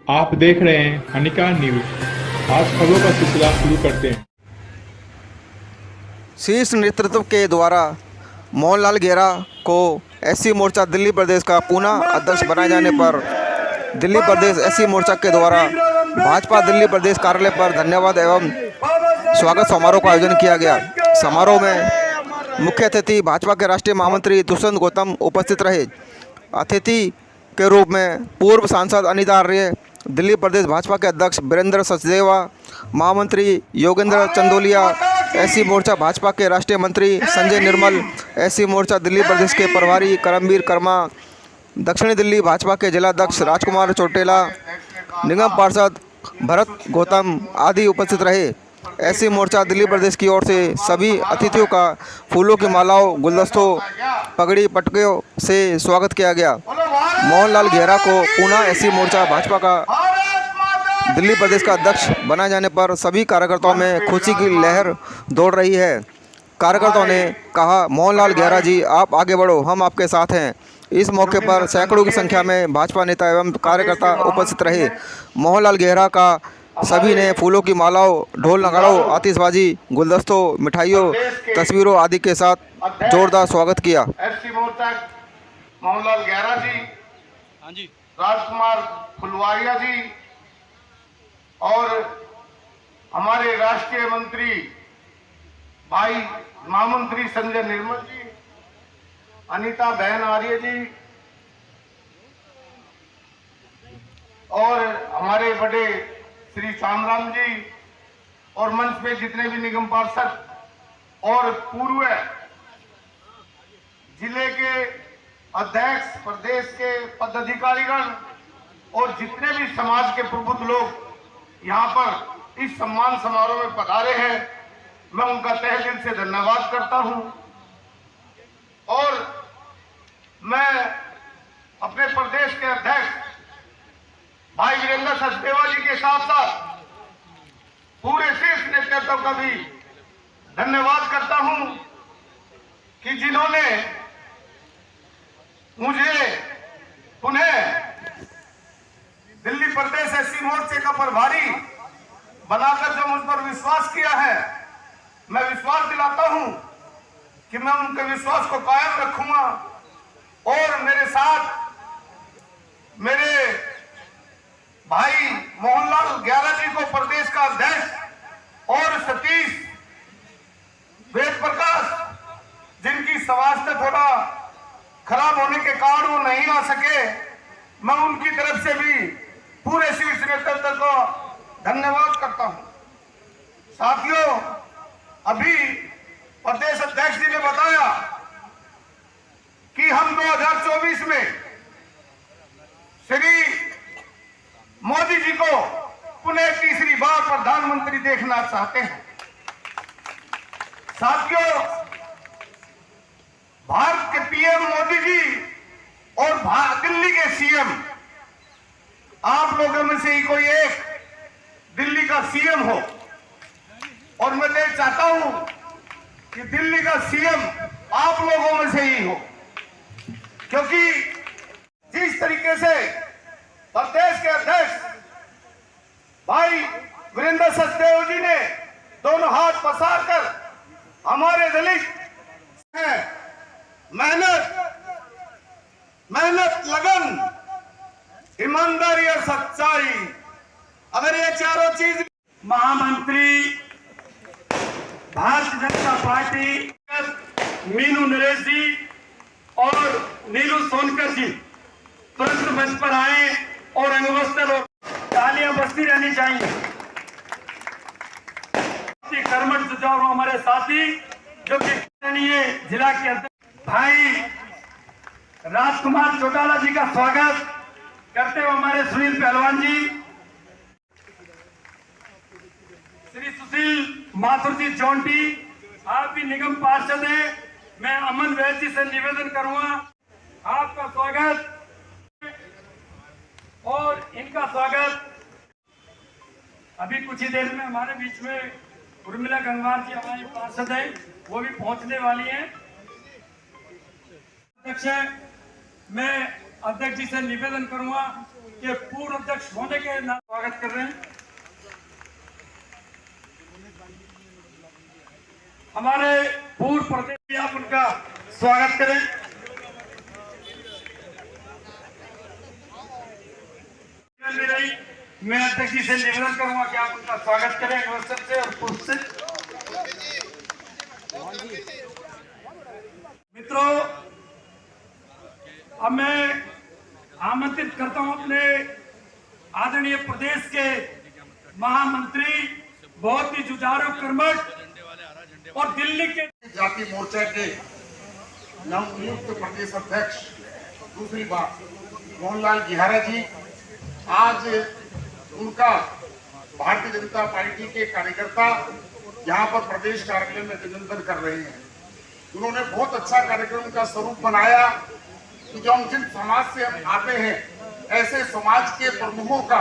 आप देख रहे हैं हनिका न्यूज। आज खबरों का सिलसिला शुरू करते हैं। शीर्ष नेतृत्व के द्वारा मोहनलाल घेरा को एससी मोर्चा दिल्ली प्रदेश का पुनः अध्यक्ष बनाए जाने पर दिल्ली प्रदेश एससी मोर्चा के द्वारा भाजपा दिल्ली प्रदेश कार्यालय पर धन्यवाद एवं स्वागत समारोह का आयोजन किया गया। समारोह में मुख्य अतिथि भाजपा के राष्ट्रीय महामंत्री दुष्यंत गौतम उपस्थित रहे। अतिथि के रूप में पूर्व सांसद अनिता आर्य, दिल्ली प्रदेश भाजपा के अध्यक्ष वीरेंद्र सचदेवा, महामंत्री योगेंद्र चंदोलिया, एससी मोर्चा भाजपा के राष्ट्रीय मंत्री संजय निर्मल, एससी मोर्चा दिल्ली प्रदेश के प्रभारी करमवीर कर्मा, दक्षिणी दिल्ली भाजपा के जिलाध्यक्ष राजकुमार चौटेला, निगम पार्षद भरत गौतम आदि उपस्थित रहे। एससी मोर्चा दिल्ली प्रदेश की ओर से सभी अतिथियों का फूलों की मालाओं, गुलदस्तों, पगड़ी पटकों से स्वागत किया गया। मोहनलाल घेरा को पुनः एससी मोर्चा भाजपा का दिल्ली प्रदेश का अध्यक्ष बनाए जाने पर सभी कार्यकर्ताओं में खुशी की लहर दौड़ रही है। कार्यकर्ताओं ने कहा, मोहनलाल घेरा जी, आप आगे बढ़ो, हम आपके साथ हैं। इस मौके पर सैकड़ों की संख्या में भाजपा नेता एवं कार्यकर्ता उपस्थित रहे। मोहनलाल घेरा का सभी ने फूलों की मालाओं, ढोल नगाड़ों, आतिशबाजी, गुलदस्तों, मिठाइयों, तस्वीरों आदि के साथ जोरदार स्वागत किया। एससी मोर्चा मोहनलाल घेरा जी, राजकुमार फुलवारिया जी और हमारे राष्ट्रीय मंत्री भाई महामंत्री संजय निर्मल जी, अनीता बहन आर्य जी और हमारे बड़े श्री श्यामराम जी और मंच पे जितने भी निगम पार्षद और पूर्व जिले के अध्यक्ष, प्रदेश के पदाधिकारीगण और जितने भी समाज के प्रबुद्ध लोग यहाँ पर इस सम्मान समारोह में पधारे हैं, मैं उनका तहे दिल से धन्यवाद करता हूं। और मैं अपने प्रदेश के अध्यक्ष भाई वीरेंद्र सचदेवा जी के साथ साथ पूरे शीर्ष नेतृत्व का भी धन्यवाद करता हूं कि जिन्होंने मुझे पुनः दिल्ली प्रदेश एससी मोर्चे का प्रभारी बनाकर जो मुझ पर विश्वास किया है, मैं विश्वास दिलाता हूं कि मैं उनके विश्वास को कायम रखूंगा और मेरे साथ मेरे भाई मोहनलाल घेरा जी को प्रदेश का अध्यक्ष और सतीश वेद प्रकाश, जिनकी स्वास्थ्य थोड़ा खराब होने के कारण वो नहीं आ सके, मैं उनकी तरफ से भी पूरे शीर्ष नेतृत्व को धन्यवाद करता हूं। साथियों, अभी प्रदेश अध्यक्ष जी ने बताया कि हम 2024 में श्री मोदी जी को पुनः तीसरी बार प्रधानमंत्री देखना चाहते हैं। साथियों, भारत के पीएम मोदी जी और दिल्ली के सीएम, आप लोगों में से ही कोई एक दिल्ली का सीएम हो और मैं देख चाहता हूं कि दिल्ली का सीएम आप लोगों में से ही हो, क्योंकि जिस तरीके से प्रदेश के अध्यक्ष भाई वीरेंद्र सचदेव जी ने दोनों हाथ पसार कर हमारे दलित मेहनत, लगन, ईमानदारी और सच्चाई, अगर ये चारों चीज महामंत्री भारतीय जनता पार्टी मीनू नरेश जी और नीलू सोनकर जी तुरंत मंच पर आए और अंगवस्त्र और तालियां बजती रहनी चाहिए। कर्मठ जुझारू हमारे साथी जो कि जिला के अध्यक्ष भाई राजकुमार चौटाला जी का स्वागत करते हुए हमारे सुनील पहलवान जी, श्री सुशील माथुर जी जौंटी, आप भी निगम पार्षद हैं। मैं अमन वैद जी से निवेदन करूंगा, आपका स्वागत और इनका स्वागत। अभी कुछ ही देर में हमारे बीच में उर्मिला गंगवार जी हमारे पार्षद हैं, वो भी पहुंचने वाली हैं। अध्यक्ष, मैं अध्यक्ष जी से निवेदन करूंगा के पूर्व अध्यक्ष होने के नाते स्वागत कर रहे हैं। हमारे पूर्व प्रदेश, आप उनका स्वागत करें। मैं अध्यक्ष जी से निवेदन करूंगा कि आप उनका स्वागत करें अवसर से और पुष्प से। मित्रों, अब मैं आमंत्रित करता हूं अपने आदरणीय प्रदेश के महामंत्री, बहुत ही जुझारू कर्मठ और दिल्ली के जाति मोर्चा के नवनियुक्त प्रदेश अध्यक्ष दूसरी बात मोहनलाल गिहारा जी, आज उनका भारतीय जनता पार्टी के कार्यकर्ता यहाँ पर प्रदेश कार्यालय में अभिनंदन कर रहे हैं। उन्होंने बहुत अच्छा कार्यक्रम का स्वरूप बनाया कि जो हम जिन समाज से हम आते हैं, ऐसे समाज के प्रमुखों का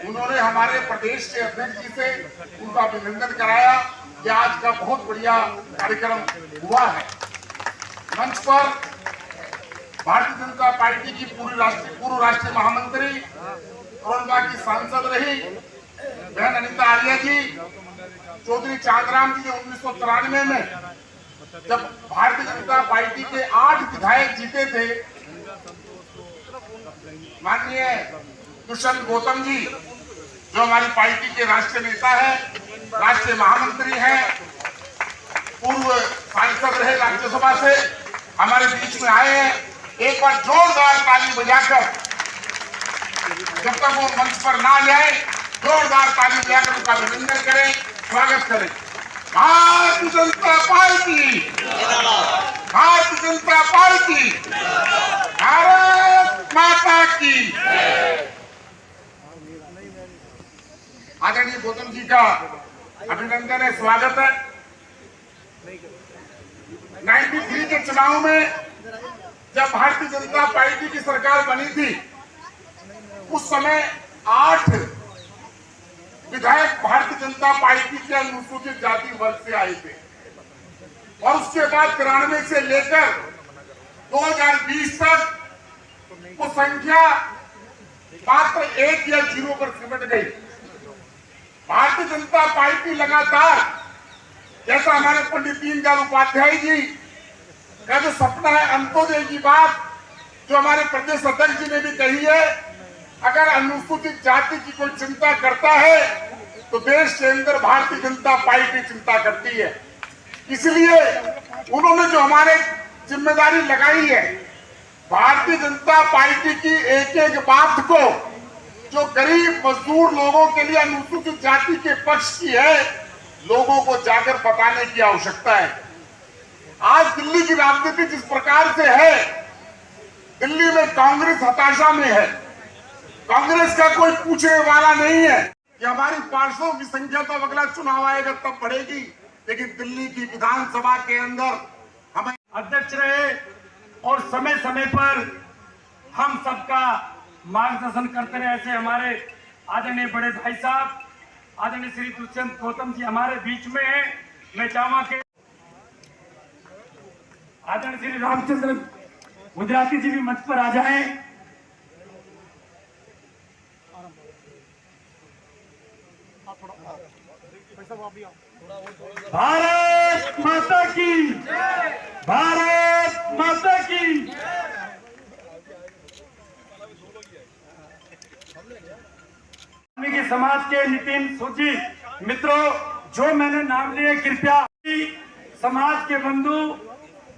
उन्होंने हमारे प्रदेश के अध्यक्ष जी से उनका अभिनंदन कराया कि आज का बहुत बढ़िया कार्यक्रम हुआ है। मंच पर भारतीय जनता पार्टी की पूर्व राष्ट्रीय महामंत्री और बाकी सांसद रही बहन अनिता आर्या जी, चौधरी चांदराम जी, 1993 में जब भारतीय जनता पार्टी के 8 विधायक जीते थे, माननीय दुष्यंत गौतम जी जो हमारी पार्टी के राष्ट्रीय नेता है, राष्ट्रीय महामंत्री हैं, पूर्व सांसद रहे राज्यसभा से, हमारे बीच में आए हैं। एक बार जोरदार ताली बजाकर, जब तक वो मंच पर ना जाए, जोरदार ताली बजाकर उनका अभिनंदन करें, स्वागत करें। भारतीय जनता पार्टी, भारतीय जनता पार्टी, भारत माता की। आदरणीय गौतम जी का अभिनंदन है, स्वागत है। 93 के चुनाव में जब भारतीय जनता पार्टी की सरकार बनी थी, उस समय 8 विधायक भारतीय जनता पार्टी के अनुसूचित जाति वर्ग से आए थे और उसके बाद 93 से लेकर 2020 तक वो संख्या मात्र 1 या 0 पर सिमट गई। भारतीय जनता पार्टी लगातार, जैसा हमारे पंडित दीनदयाल उपाध्याय जी का जो सपना है अंत्योदय की बात, जो हमारे प्रदेश अध्यक्ष जी ने भी कही है, अगर अनुसूचित जाति की कोई चिंता करता है तो देश के अंदर भारतीय जनता पार्टी चिंता करती है। इसलिए उन्होंने जो हमारे जिम्मेदारी लगाई है, भारतीय जनता पार्टी की एक एक बात को जो गरीब मजदूर लोगों के लिए अनुसूचित जाति के पक्ष की है, लोगों को जाकर बताने की आवश्यकता है। आज दिल्ली की राजनीति जिस प्रकार से है, दिल्ली में कांग्रेस हताशा में है, कांग्रेस का कोई पूछने वाला नहीं है कि हमारी पार्षदों की संख्या तो अगला चुनाव आएगा तब बढ़ेगी, लेकिन दिल्ली की विधानसभा के अंदर हमें अध्यक्ष रहे और समय समय पर हम सबका मार्गदर्शन करते रहे। ऐसे हमारे आदरणीय बड़े भाई साहब, आदरणीय श्री दुष्यंत गौतम जी हमारे बीच में हैं। मैं चाहूंगा कि आदरणीय श्री रामचंद्र गुजराती जी भी मंच पर आ जाएं। भारत माता की, भारत माता की। समाज के नितिन सूची मित्रों, जो मैंने नाम लिए, कृपया समाज के बंधु,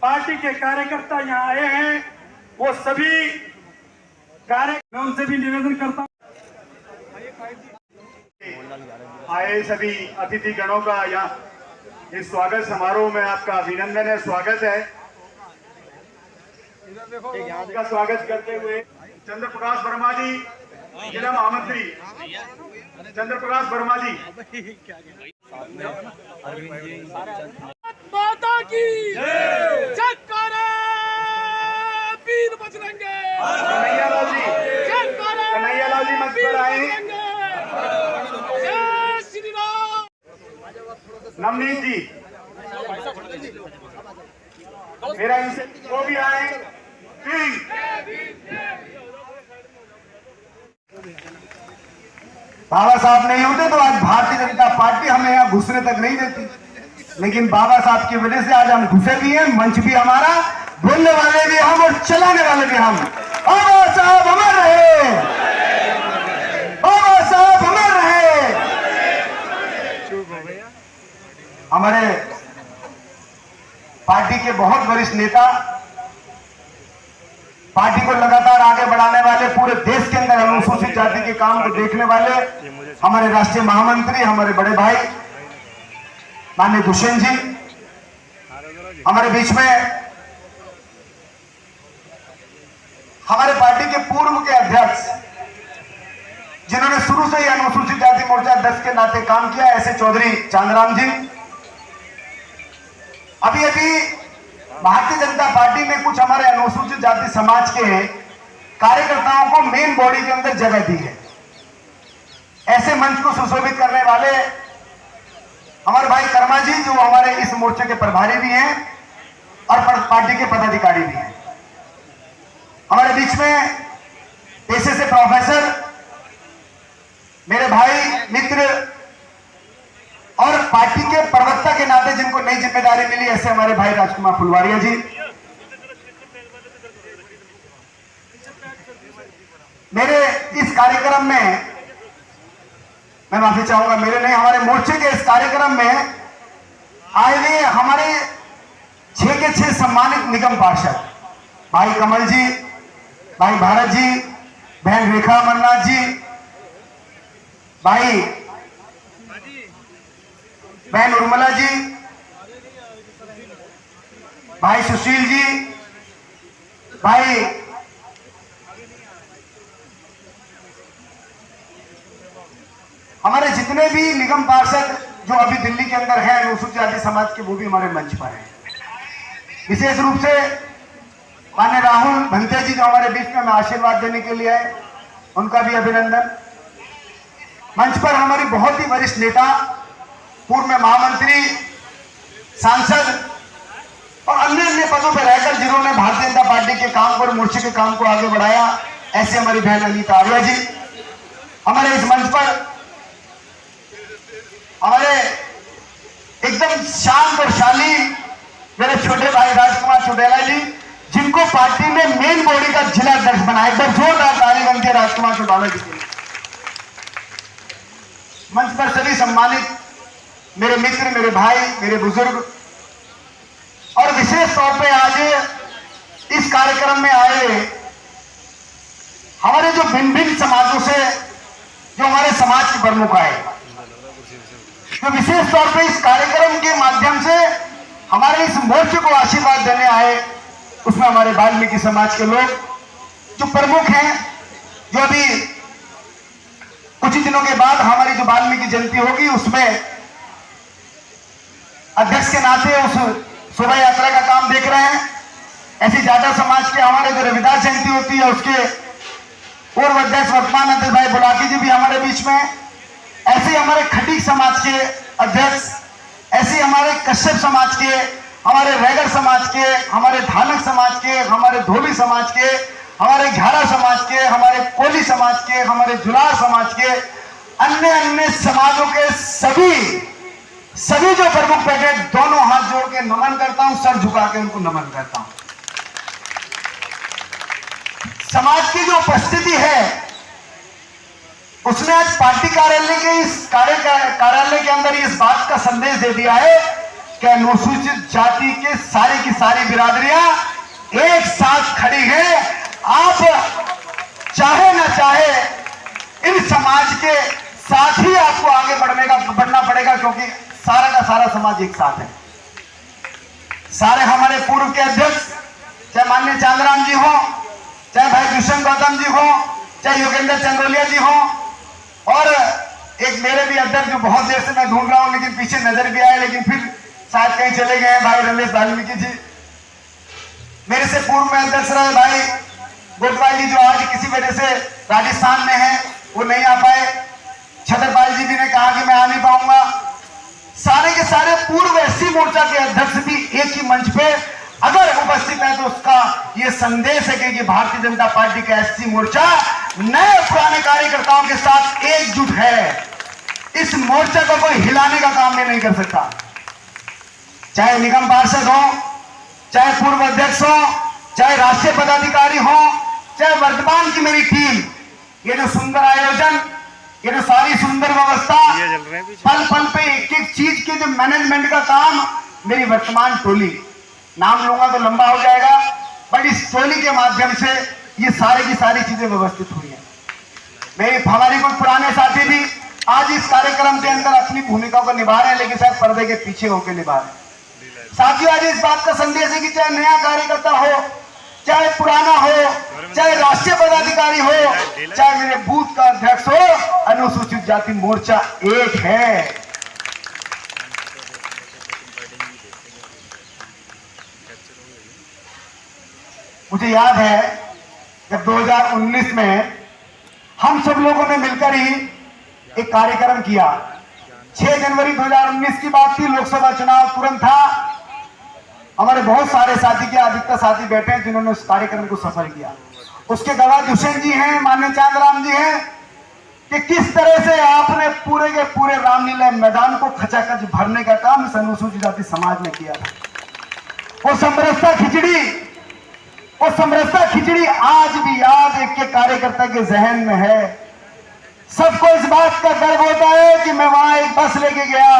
पार्टी के कार्यकर्ता यहाँ आए हैं, वो सभी मैं उनसे भी निवेदन करता हूँ। आए सभी अतिथि गणों का यहाँ इस स्वागत समारोह में आपका अभिनंदन है, स्वागत है। का स्वागत करते हुए चंद्र प्रकाश वर्मा जी, जिला महामंत्री चंद्र प्रकाश वर्मा जी। माता की जयकारा, वीर बजरंगे। कन्हैयालाल जी, कन्हैयालाल जी मंच पर आए। जय श्री राम। नवनीत जी, मेरा इनसे वो भी आए। बाबा साहब नहीं होते तो आज भारतीय जनता पार्टी हमें यहाँ घुसने तक नहीं देती, लेकिन बाबा साहब की वजह से आज हम घुसे भी हैं, मंच भी हमारा, बोलने वाले भी हम और चलाने वाले भी हम। बाबा साहब अमर रहे, बाबा साहब अमर रहे। हमारे पार्टी के बहुत वरिष्ठ नेता, पार्टी को लगातार आगे बढ़ाने वाले, पूरे देश के अंदर अनुसूचित जाति के काम को देखने वाले हमारे राष्ट्रीय महामंत्री, हमारे बड़े भाई माननीय दुष्यंत जी हमारे बीच में, हमारे पार्टी के पूर्व के अध्यक्ष जिन्होंने शुरू से ही अनुसूचित जाति मोर्चा अध्यक्ष के नाते काम किया, ऐसे चौधरी चांदराम जी। अभी भारतीय जनता पार्टी ने कुछ हमारे अनुसूचित जाति समाज के कार्यकर्ताओं को मेन बॉडी के अंदर जगह दी है। ऐसे मंच को सुशोभित करने वाले हमारे भाई कर्मा जी, जो हमारे इस मोर्चे के प्रभारी भी हैं और पार्टी के पदाधिकारी भी हैं, हमारे बीच में पेशे से प्रोफेसर, मेरे भाई मित्र और पार्टी के प्रवक्ता के नाते जिनको नई जिम्मेदारी मिली, ऐसे हमारे भाई राजकुमार फुलवारिया जी। मेरे इस कार्यक्रम में, मैं माफी चाहूंगा, मेरे नहीं, हमारे मोर्चे के इस कार्यक्रम में आए हुए हमारे 6 के 6 सम्मानित निगम पार्षद, भाई कमल जी, भाई भारत जी, बहन रेखा अमरनाथ जी, भाई बहन उर्मिला जी, भाई सुशील जी, भाई हमारे जितने भी निगम पार्षद जो अभी दिल्ली के अंदर हैं अनुसूचित जाति समाज के, वो भी हमारे मंच पर हैं। विशेष रूप से माननीय राहुल भंते जी जो हमारे बीच में आशीर्वाद देने के लिए आए, उनका भी अभिनंदन। मंच पर हमारी बहुत ही वरिष्ठ नेता, पूर्व में महामंत्री, सांसद और अन्य अन्य पदों पर रहकर जिन्होंने भारतीय जनता पार्टी के काम पर, मोर्चे के काम को आगे बढ़ाया, ऐसे हमारी बहन अनीता आर्या जी। हमारे इस मंच पर हमारे एकदम शांत और शालीन मेरे छोटे भाई राजकुमार चौटेला जी, जिनको पार्टी ने मेन बॉडी का जिला अध्यक्ष बनाया। एक बार जोरदार ताली बनती है राजकुमार चौटाला जी के लिए। मंच पर सभी सम्मानित मेरे मित्र, मेरे भाई, मेरे बुजुर्ग, और विशेष तौर पे आज इस कार्यक्रम में आए हमारे जो भिन्न भिन्न समाजों से जो हमारे समाज के प्रमुख आए, जो विशेष तौर पे इस कार्यक्रम के माध्यम से हमारे इस मोर्चे को आशीर्वाद देने आए, उसमें हमारे वाल्मीकि समाज के लोग जो प्रमुख हैं, जो अभी कुछ ही दिनों के बाद हमारी जो वाल्मीकि जयंती होगी, उसमें अध्यक्ष के नाते उस शोभा यात्रा का काम देख रहे हैं। ऐसी जाटा समाज के हमारे जो रविदास जयंती होती है, उसके पूर्व अध्यक्ष वर्तमान अध्यक्ष भाई बुलाकी जी भी हमारे बीच में। ऐसे हमारे खटीक समाज के अध्यक्ष, ऐसे हमारे कश्यप समाज के, हमारे रैगर समाज के, हमारे धानक समाज के, हमारे धोबी समाज के, हमारे घारा समाज के, हमारे कोली समाज के, हमारे जुलार समाज के, अन्य अन्य समाजों के सभी जो प्रमुख बैठे, दोनों हाथ जोड़ के नमन करता हूं, सर झुका के उनको नमन करता हूं। समाज की जो उपस्थिति है, उसने आज पार्टी कार्यालय के इस कार्यालय के अंदर इस बात का संदेश दे दिया है कि अनुसूचित जाति के सारी की सारी बिरादरियां एक साथ खड़ी है। आप चाहे ना चाहे इन समाज के साथ ही आपको आगे बढ़ना पड़ेगा, क्योंकि सारा का सारा समाज एक साथ है। सारे हमारे पूर्व के अध्यक्ष, चाहे माननीय चांदराम जी हो, चाहे भाई दुष्यंत गौतम जी हो, चाहे योगेंद्र चंद्रोलिया जी हो, और एक मेरे भी अध्यक्ष जो बहुत देर से मैं ढूंढ रहा हूं, लेकिन पीछे नजर भी आए, लेकिन फिर शायद कहीं चले गए हैं, भाई रमेश वाल्मीकि जी। मेरे से पूर्व में अध्यक्ष रहे भाई गोटवाल जी, जो आज किसी वजह से राजस्थान में है, वो नहीं आ पाए। छतरपाल जी भी ने कहा कि मैं आ नहीं पाऊंगा। सारे के सारे पूर्व एससी मोर्चा के अध्यक्ष भी एक ही मंच पे अगर उपस्थित है, तो उसका ये संदेश है कि भारतीय जनता पार्टी का एससी मोर्चा नए पुराने कार्यकर्ताओं के साथ एकजुट है। इस मोर्चे को कोई हिलाने का काम भी नहीं कर सकता, चाहे निगम पार्षद हो, चाहे पूर्व अध्यक्ष हो, चाहे राष्ट्रीय पदाधिकारी हो, चाहे वर्तमान की मेरी टीम। ये जो सुंदर आयोजन, ये जो सारी सुंदर व्यवस्था, पल पल पे एक एक चीज के जो मैनेजमेंट का काम, मेरी वर्तमान टोली, नाम लूंगा तो लंबा हो जाएगा, बट इस टोली के माध्यम से ये सारी की सारी चीजें व्यवस्थित हुई है। मेरे हमारे कुछ पुराने साथी भी आज इस कार्यक्रम के अंदर अपनी भूमिका को निभा रहे हैं, लेकिन शायद पर्दे के पीछे होकर निभा रहे हैं। साथियों, आज इस बात का संदेश है कि चाहे नया कार्यकर्ता हो, चाहे पुराना हो, चाहे राष्ट्रीय पदाधिकारी हो, चाहे मेरे बूथ का अध्यक्ष हो, अनुसूचित जाति मोर्चा एक है। मुझे याद है जब 2019 में हम सब लोगों ने मिलकर ही एक कार्यक्रम किया। 6 जनवरी 2019 की बात थी, लोकसभा चुनाव तुरंत था। हमारे बहुत सारे साथी के अधिकतर साथी बैठे हैं जिन्होंने उस कार्यक्रम को सफल किया। उसके गवाह दुष्यंत जी हैं, मान्य चांदराम जी हैं, कि किस तरह से आपने पूरे के पूरे रामलीला मैदान को खचाखच भरने का काम इस अनुसूचित जाति समाज ने किया था। वो समरसता खिचड़ी आज भी याद एक के कार्यकर्ता के जहन में है। सबको इस बात का गर्व होता है कि मैं वहां एक बस लेके गया,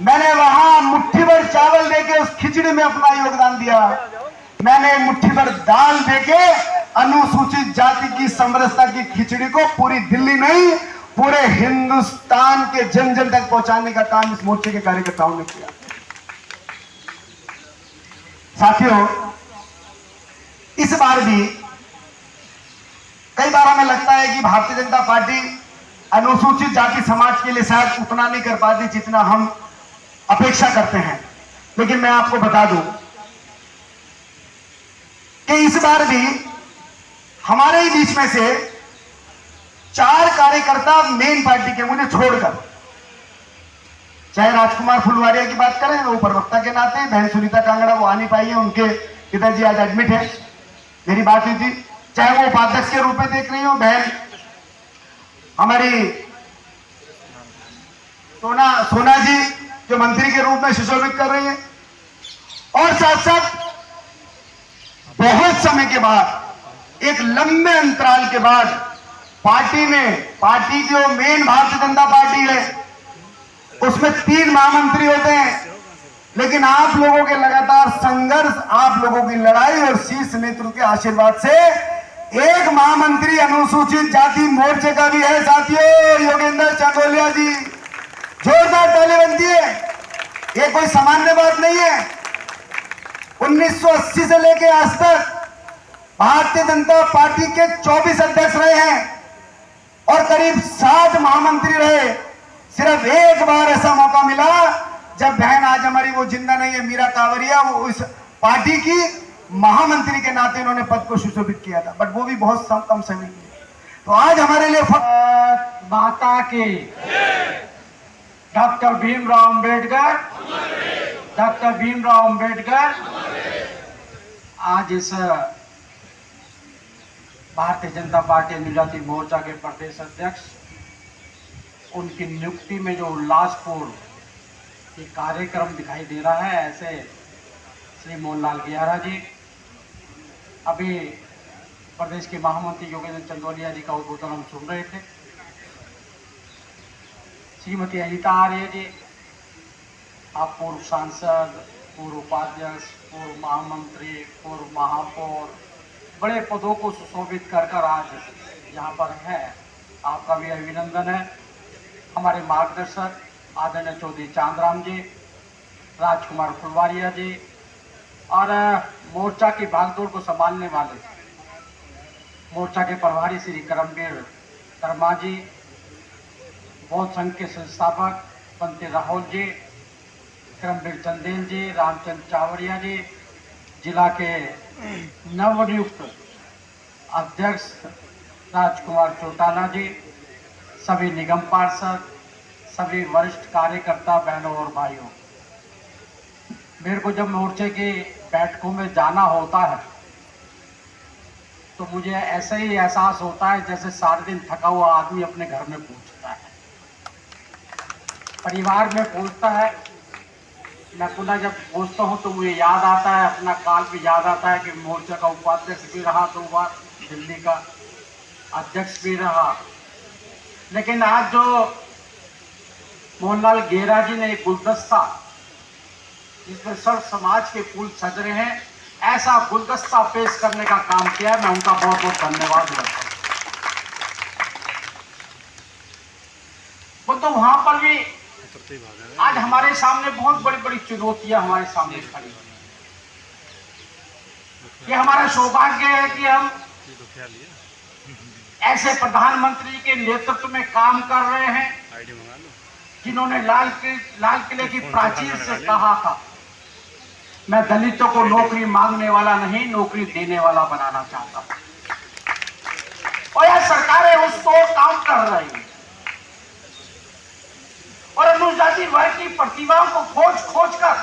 मैंने वहां मुट्ठी भर चावल देके उस खिचड़ी में अपना योगदान दिया, मैंने मुट्ठी भर दाल देके अनुसूचित जाति की समरसता की खिचड़ी को पूरी दिल्ली नहीं पूरे हिंदुस्तान के जन जन तक पहुंचाने का काम इस मोर्चे के कार्यकर्ताओं ने किया। साथियों, इस बार भी कई बार हमें लगता है कि भारतीय जनता पार्टी अनुसूचित जाति समाज के लिए शायद उतना नहीं कर पाती जितना हम अपेक्षा करते हैं, लेकिन मैं आपको बता दूं कि इस बार भी हमारे ही बीच में से 4 कार्यकर्ता मेन पार्टी के मुझे छोड़कर, चाहे राजकुमार फुलवारिया की बात करें, वो प्रवक्ता के नाते, बहन सुनीता कांगड़ा वो आ नहीं पाई है, उनके पिताजी आज एडमिट है, मेरी बात हुई थी, चाहे वो उपाध्यक्ष के रूप में देख रही हो बहन हमारी सोना जी जो मंत्री के रूप में सुशोभित कर रही है, और साथ साथ बहुत समय के बाद, एक लंबे अंतराल के बाद पार्टी जो मेन भारतीय जनता पार्टी है उसमें 3 महामंत्री होते हैं, लेकिन आप लोगों के लगातार संघर्ष, आप लोगों की लड़ाई और शीर्ष नेतृत्व के आशीर्वाद से एक महामंत्री अनुसूचित जाति मोर्चे का भी है। साथियों, योगेंद्र चंदोलिया जी, जोरदार ताली बनती है, ये कोई सामान्य बात नहीं है। 1980 से लेकर आज तक भारतीय जनता पार्टी के 24 अध्यक्ष रहे हैं और करीब 60 महामंत्री रहे। सिर्फ एक बार ऐसा मौका मिला जब बहन आज हमारी वो जिंदा नहीं है, मीरा कांवरिया, वो इस पार्टी की महामंत्री के नाते उन्होंने पद को सुशोभित किया था, बट वो भी बहुत कम समय के लिए। तो आज हमारे लिए माता की डॉक्टर भीमराव अंबेडकर आज इस भारतीय जनता पार्टी अनुसूचित मोर्चा के प्रदेश अध्यक्ष, उनकी नियुक्ति में जो उल्लासपूर्ण ये कार्यक्रम दिखाई दे रहा है, ऐसे श्री मोहनलाल गियारा जी, अभी प्रदेश के महामंत्री योगेंद्र चंदोलिया जी का उद्बोधन हम सुन रहे थे, श्रीमती अनिता आर्य जी, आप पूर्व सांसद, पूर्व उपाध्यक्ष, पूर्व महामंत्री, पूर्व महापौर, बड़े पदों को सुशोभित कर आज यहाँ पर है, आपका भी अभिनंदन है। हमारे मार्गदर्शक आदरणीय चौधरी चांदराम जी, राजकुमार फुलवारिया जी और मोर्चा की भागदौड़ को संभालने वाले मोर्चा के प्रभारी श्री करमवीर कर्मा जी, बौद्ध संघ के संस्थापक पंते राहुल जी, करमवीर चंदेल जी, रामचंद्र चावड़िया जी, जिला के नवनियुक्त अध्यक्ष राजकुमार चौटाला जी, सभी निगम पार्षद, सभी वरिष्ठ कार्यकर्ता बहनों और भाइयों, मेरे को जब मोर्चे की बैठकों में जाना होता है तो मुझे ऐसा ही एहसास होता है जैसे सारे दिन थका हुआ आदमी अपने घर में पहुंचता है, परिवार में पहुंचता है। मैं पुनः जब पहुंचता हूं तो मुझे याद आता है, अपना काल भी याद आता है कि मोर्चा का उपाध्यक्ष भी रहा 2 बार, दिल्ली का अध्यक्ष भी रहा। लेकिन आज जो मोहनलाल गेरा जी ने एक गुलदस्ता जिसमें सर्व समाज के फूल सज रहे हैं, ऐसा गुलदस्ता पेश करने का काम किया है, मैं उनका बहुत बहुत धन्यवाद करता हूं। तो वहां पर भी आज हमारे सामने बहुत बड़ी बड़ी चुनौतियां हमारे सामने खड़ी हैं। ये हमारा सौभाग्य है कि हम ऐसे प्रधानमंत्री के नेतृत्व में काम कर रहे हैं जिन्होंने लाल किले की प्राचीर से कहा था, मैं दलितों को नौकरी मांगने वाला नहीं, नौकरी देने वाला बनाना चाहता था। और यह सरकारें उसको काम कर रही है और अनुसूचित वर्ग की प्रतिभाओं को खोज कर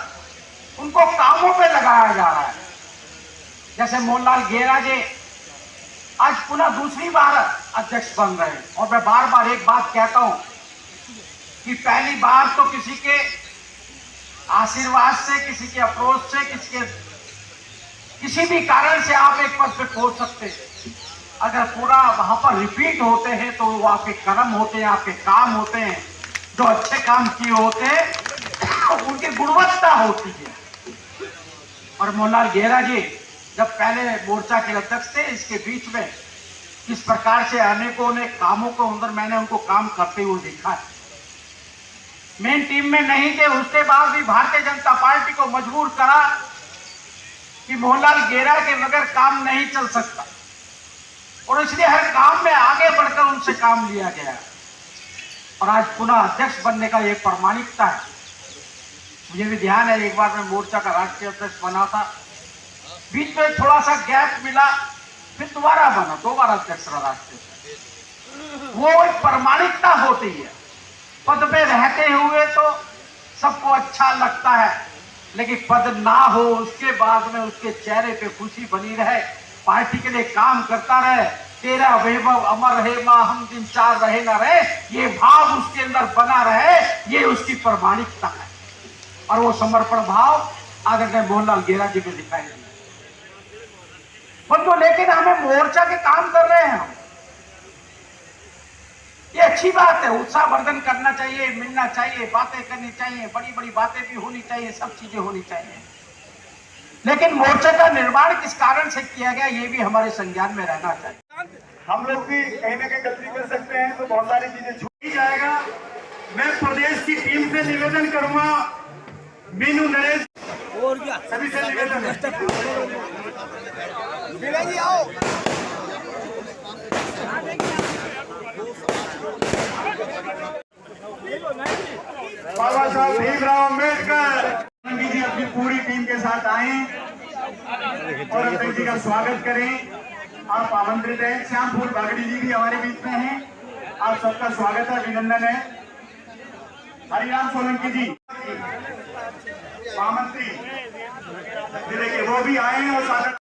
उनको कामों पे लगाया जा रहा है। जैसे मोहनलाल गेरा जी आज पुनः दूसरी बार अध्यक्ष बन रहे हैं। और मैं बार बार एक बात कहता हूं कि पहली बार तो किसी के आशीर्वाद से, किसी के अप्रोच से, किसी भी कारण से आप एक पद पे पहुंच सकते हैं। अगर पूरा वहां पर रिपीट होते हैं तो वो आपके कर्म होते हैं, आपके काम होते हैं, जो अच्छे काम किए होते हैं उनकी गुणवत्ता होती है। और मोहनलाल गेरा जी जब पहले मोर्चा के अध्यक्ष थे, इसके बीच में किस प्रकार से अनेकों ने कामों को अंदर मैंने उनको काम करते हुए देखा है। मेन टीम में नहीं थे, उसके बाद भी भारतीय जनता पार्टी को मजबूर करा कि मोहनलाल गेरा के बगैर काम नहीं चल सकता और इसलिए हर काम में आगे बढ़कर उनसे काम लिया गया और आज पुनः अध्यक्ष बनने का ये प्रामाणिकता है। मुझे भी ध्यान है, एक बार मैं मोर्चा का राष्ट्रीय अध्यक्ष बना था, बीच में थोड़ा सा गैप मिला, फिर दोबारा बना, 2 बार अध्यक्ष रहा राष्ट्रीय। वो एक प्रामाणिकता होती है। पद पे रहते हुए तो सबको अच्छा लगता है, लेकिन पद ना हो उसके बाद में उसके चेहरे पे खुशी बनी रहे, पार्टी के लिए काम करता रहे, तेरा वैभव अमर रहे मां हम दिन 4 रहे ना रहे, ये भाव उसके अंदर बना रहे, ये उसकी प्रामाणिकता है। और वो समर्पण भाव आदरणीय मोहनलाल गेरा जी में दिखाई दिया। बंधु, लेकिन हमें मोर्चा के काम कर रहे हैं हम, ये अच्छी बात है, उत्साहवर्धन करना चाहिए, मिलना चाहिए, बातें करनी चाहिए, बड़ी बड़ी बातें भी होनी चाहिए, सब चीजें होनी चाहिए। लेकिन मोर्चे का निर्माण किस कारण से किया गया ये भी हमारे संज्ञान में रहना चाहिए। हम लोग भी कहीं ना कहीं गलती कर सकते हैं, तो बहुत सारी चीजें छूट ही जाएगा। मैं प्रदेश की टीम से निवेदन करूंगा, मीनू नरेश सभी से निवेदन है, बाबा साहब भीमराव अम्बेडकर जी अपनी पूरी टीम के साथ आए और अध्यक्ष जी का स्वागत करें। आप आमंत्रित हैं। श्यामपुर बागड़ी जी भी हमारे बीच में हैं, आप सबका स्वागत है, अभिनंदन है। हरिराम सोलंकी जी महामंत्री जिले के, वो भी आए हैं और स्वागत